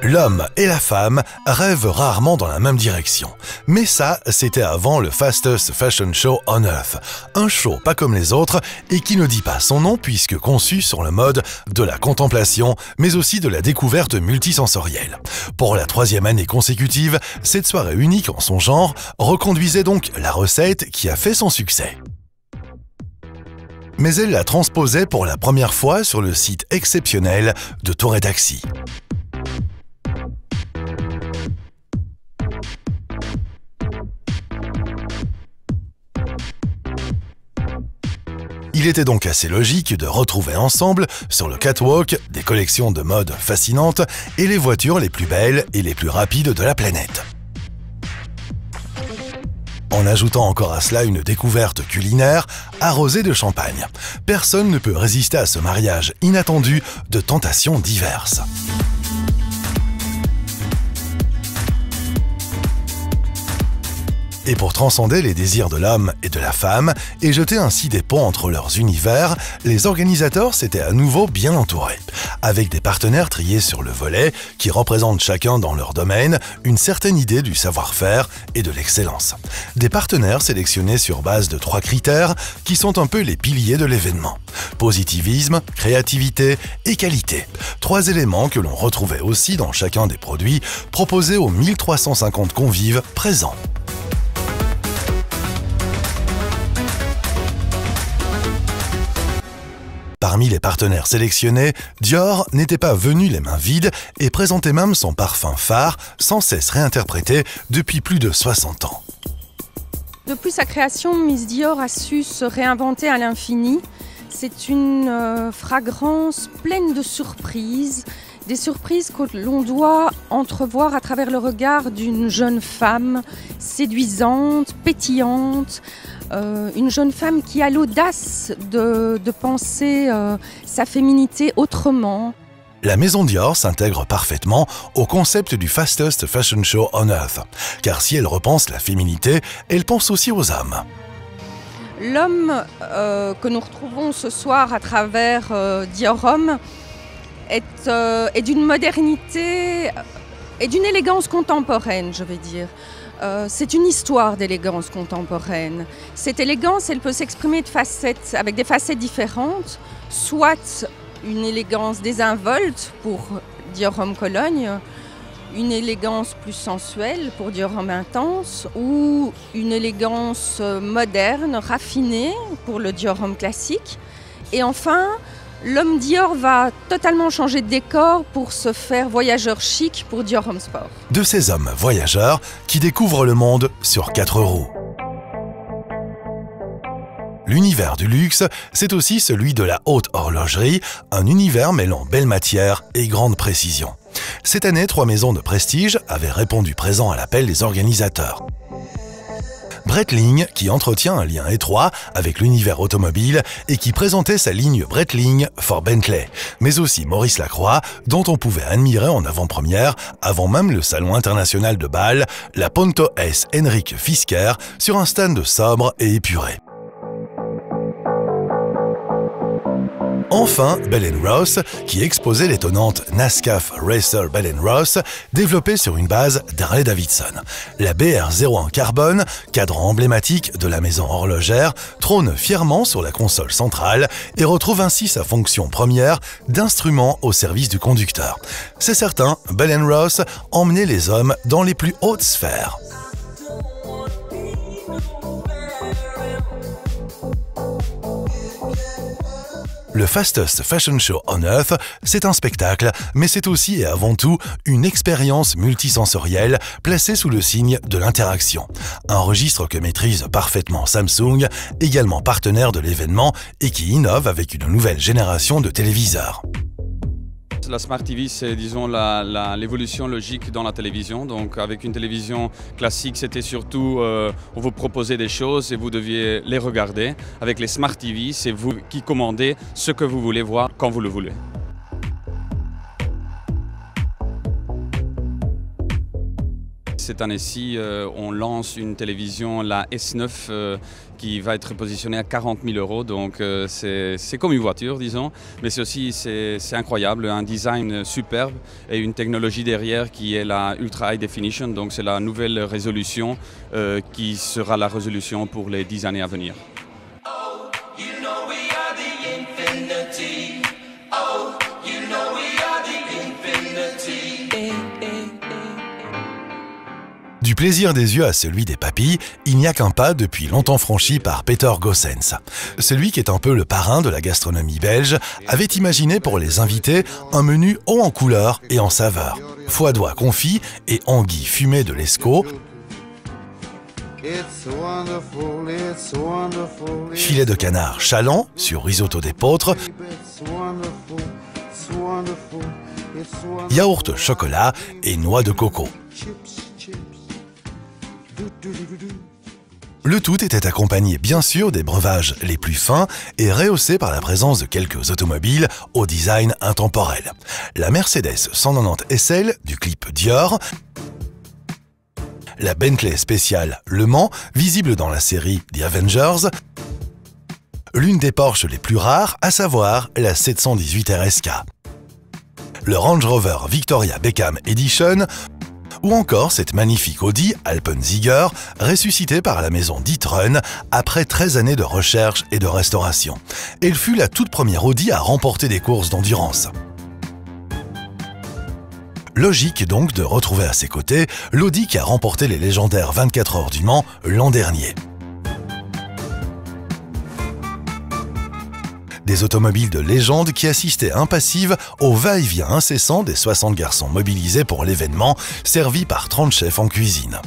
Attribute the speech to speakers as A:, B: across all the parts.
A: L'homme et la femme rêvent rarement dans la même direction. Mais ça, c'était avant le Fastest Fashion Show on Earth. Un show pas comme les autres et qui ne dit pas son nom puisque conçu sur le mode de la contemplation, mais aussi de la découverte multisensorielle. Pour la 3e année consécutive, cette soirée unique en son genre reconduisait donc la recette qui a fait son succès. Mais elle la transposait pour la première fois sur le site exceptionnel de Touré Taxi. Il était donc assez logique de retrouver ensemble, sur le catwalk, des collections de mode fascinantes et les voitures les plus belles et les plus rapides de la planète. En ajoutant encore à cela une découverte culinaire arrosée de champagne. Personne ne peut résister à ce mariage inattendu de tentations diverses. Et pour transcender les désirs de l'homme et de la femme et jeter ainsi des ponts entre leurs univers, les organisateurs s'étaient à nouveau bien entourés, avec des partenaires triés sur le volet qui représentent chacun dans leur domaine une certaine idée du savoir-faire et de l'excellence. Des partenaires sélectionnés sur base de 3 critères qui sont un peu les piliers de l'événement. Positivisme, créativité et qualité. 3 éléments que l'on retrouvait aussi dans chacun des produits proposés aux 1350 convives présents. Parmi les partenaires sélectionnés, Dior n'était pas venu les mains vides et présentait même son parfum phare, sans cesse réinterprété depuis plus de 60 ans.
B: Depuis sa création, Miss Dior a su se réinventer à l'infini. C'est une fragrance pleine de surprises, des surprises que l'on doit entrevoir à travers le regard d'une jeune femme séduisante, pétillante, une jeune femme qui a l'audace de penser sa féminité autrement.
A: La maison Dior s'intègre parfaitement au concept du Fastest Fashion Show on Earth, car si elle repense la féminité, elle pense aussi aux hommes.
B: L'homme que nous retrouvons ce soir à travers Dior Homme est d'une modernité et d'une élégance contemporaine, je vais dire. C'est une histoire d'élégance contemporaine. Cette élégance, elle peut s'exprimer avec des facettes différentes, soit une élégance désinvolte pour Dior Homme Cologne, une élégance plus sensuelle pour Dior Homme Intense, ou une élégance moderne, raffinée pour le Dior Homme classique. Et enfin, l'homme Dior va totalement changer de décor pour se faire voyageur chic pour Dior Homme Sport.
A: De ces hommes voyageurs qui découvrent le monde sur 4 roues. L'univers du luxe, c'est aussi celui de la haute horlogerie, un univers mêlant belle matière et grande précision. Cette année, 3 maisons de prestige avaient répondu présent à l'appel des organisateurs. Breitling, qui entretient un lien étroit avec l'univers automobile et qui présentait sa ligne Breitling for Bentley, mais aussi Maurice Lacroix, dont on pouvait admirer en avant-première, avant même le salon international de Bâle, la Ponto S Henrik Fisker sur un stand sobre et épuré. Enfin, Bell & Ross, qui exposait l'étonnante Nascaf Racer Bell & Ross, développée sur une base d'Harley-Davidson. La BR01 Carbone, cadran emblématique de la maison horlogère, trône fièrement sur la console centrale et retrouve ainsi sa fonction première d'instrument au service du conducteur. C'est certain, Bell & Ross emmenait les hommes dans les plus hautes sphères. Le Fastest Fashion Show on Earth, c'est un spectacle, mais c'est aussi et avant tout une expérience multisensorielle placée sous le signe de l'interaction. Un registre que maîtrise parfaitement Samsung, également partenaire de l'événement et qui innove avec une nouvelle génération de téléviseurs.
C: La Smart TV, c'est disons l'évolution logique dans la télévision. Donc avec une télévision classique, c'était surtout on vous proposait des choses et vous deviez les regarder. Avec les Smart TV, c'est vous qui commandez ce que vous voulez voir quand vous le voulez. Cette année-ci, on lance une télévision, la S9, qui va être positionnée à 40 000 €. Donc c'est comme une voiture, disons. Mais c'est incroyable, un design superbe et une technologie derrière qui est la Ultra High Definition. Donc c'est la nouvelle résolution qui sera la résolution pour les 10 années à venir.
A: Du plaisir des yeux à celui des papilles, il n'y a qu'un pas depuis longtemps franchi par Peter Goossens. Celui qui est un peu le parrain de la gastronomie belge avait imaginé pour les invités un menu haut en couleurs et en saveurs. Foie d'oie confit et anguilles fumées de l'Escaut, filet de canard chaland sur risotto d'épeautre, yaourt chocolat et noix de coco. Le tout était accompagné bien sûr des breuvages les plus fins et rehaussé par la présence de quelques automobiles au design intemporel. La Mercedes 190 SL du clip Dior, la Bentley spéciale Le Mans, visible dans la série The Avengers, l'une des Porsche les plus rares, à savoir la 718 RSK, le Range Rover Victoria Beckham Edition, ou encore cette magnifique Audi Alpensieger, ressuscitée par la maison d'e-tron après 13 années de recherche et de restauration. Elle fut la toute première Audi à remporter des courses d'endurance. Logique donc de retrouver à ses côtés l'Audi qui a remporté les légendaires 24 heures du Mans l'an dernier. Des automobiles de légende qui assistaient impassives au va-et-vient incessant des 60 garçons mobilisés pour l'événement, servis par 30 chefs en cuisine.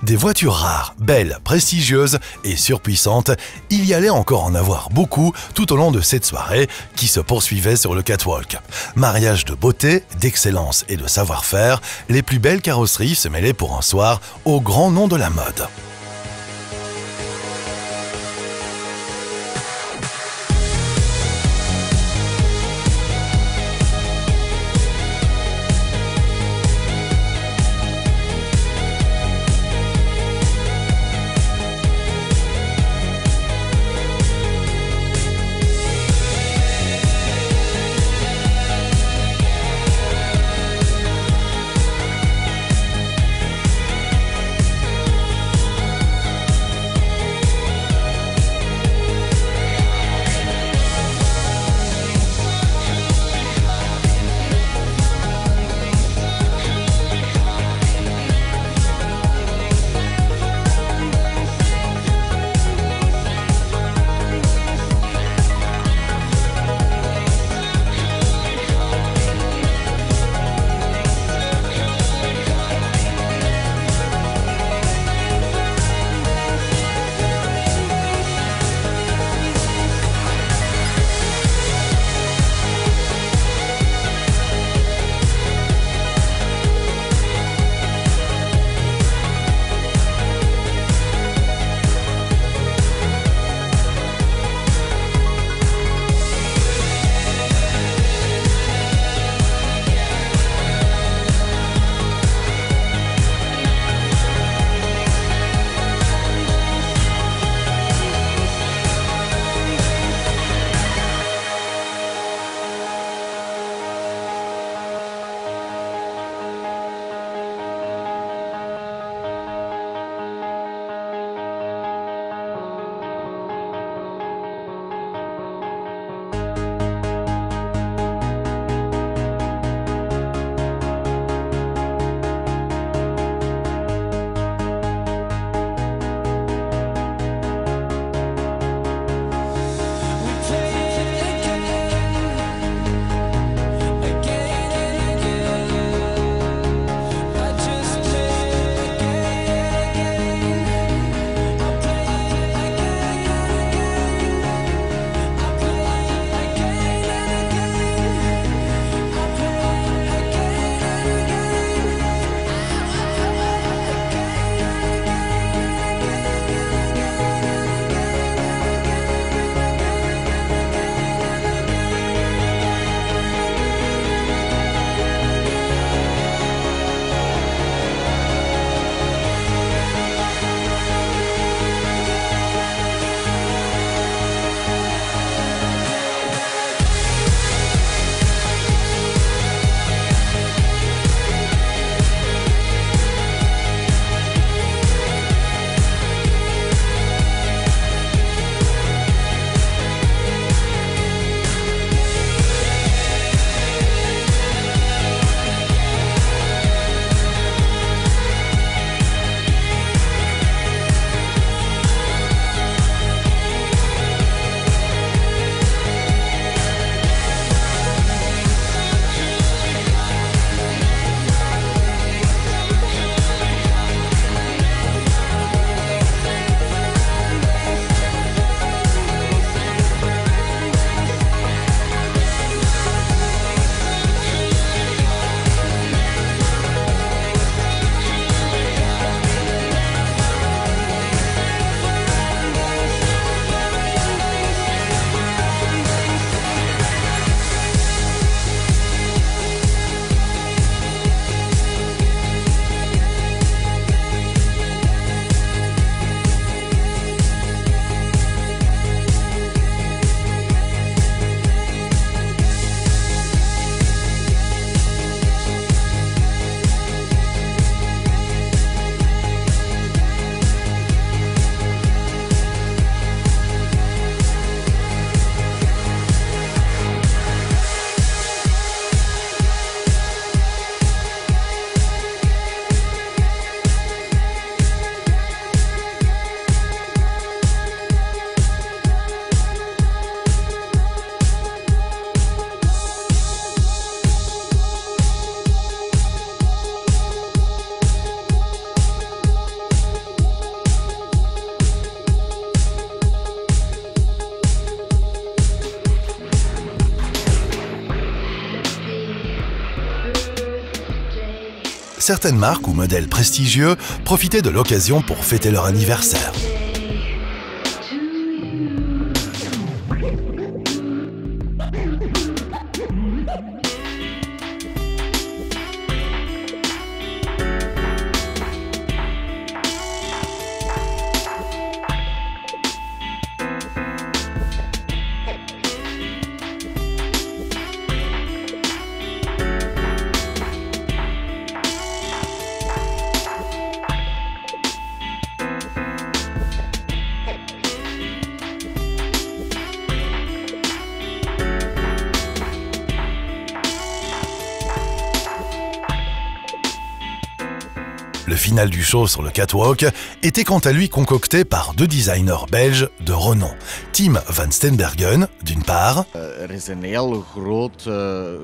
A: Des voitures rares, belles, prestigieuses et surpuissantes, il y allait encore en avoir beaucoup tout au long de cette soirée qui se poursuivait sur le catwalk. Mariage de beauté, d'excellence et de savoir-faire, les plus belles carrosseries se mêlaient pour un soir au grand nom de la mode. Certaines marques ou modèles prestigieux profitaient de l'occasion pour fêter leur anniversaire. Le final du show sur le catwalk était quant à lui concocté par deux designers belges de renom. Tim van Steenbergen, d'une part.
D: Er is een heel groot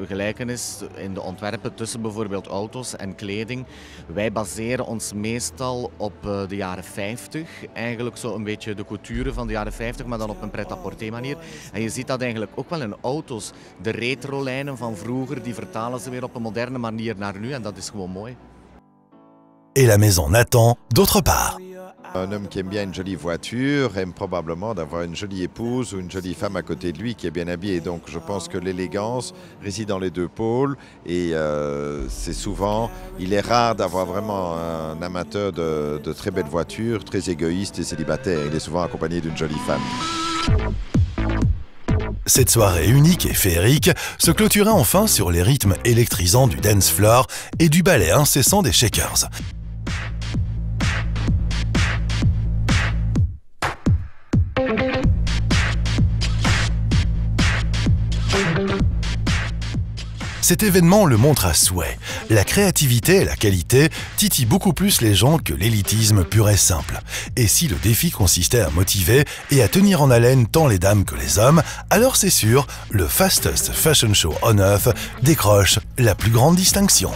D: gelijkenis in de ontwerpen tussen bijvoorbeeld auto's en kleding. Wij baseren ons meestal op de jaren 50. Eigenlijk zo een beetje de couture van de jaren 50, maar dan op een pret-à-porter manier. En je ziet dat eigenlijk ook wel in auto's. De retro-lijnen van vroeger, die vertalen ze weer op een moderne manier naar nu en dat is gewoon mooi.
A: Et la maison Nathan, d'autre part.
E: Un homme qui aime bien une jolie voiture aime probablement d'avoir une jolie épouse ou une jolie femme à côté de lui qui est bien habillée. Donc je pense que l'élégance réside dans les deux pôles et c'est souvent, il est rare d'avoir vraiment un amateur de très belles voitures, très égoïste et célibataire. Il est souvent accompagné d'une jolie femme.
A: Cette soirée unique et féerique se clôturait enfin sur les rythmes électrisants du dance floor et du ballet incessant des shakers. Cet événement le montre à souhait. La créativité et la qualité titillent beaucoup plus les gens que l'élitisme pur et simple. Et si le défi consistait à motiver et à tenir en haleine tant les dames que les hommes, alors c'est sûr, le Fastest Fashion Show on Earth décroche la plus grande distinction.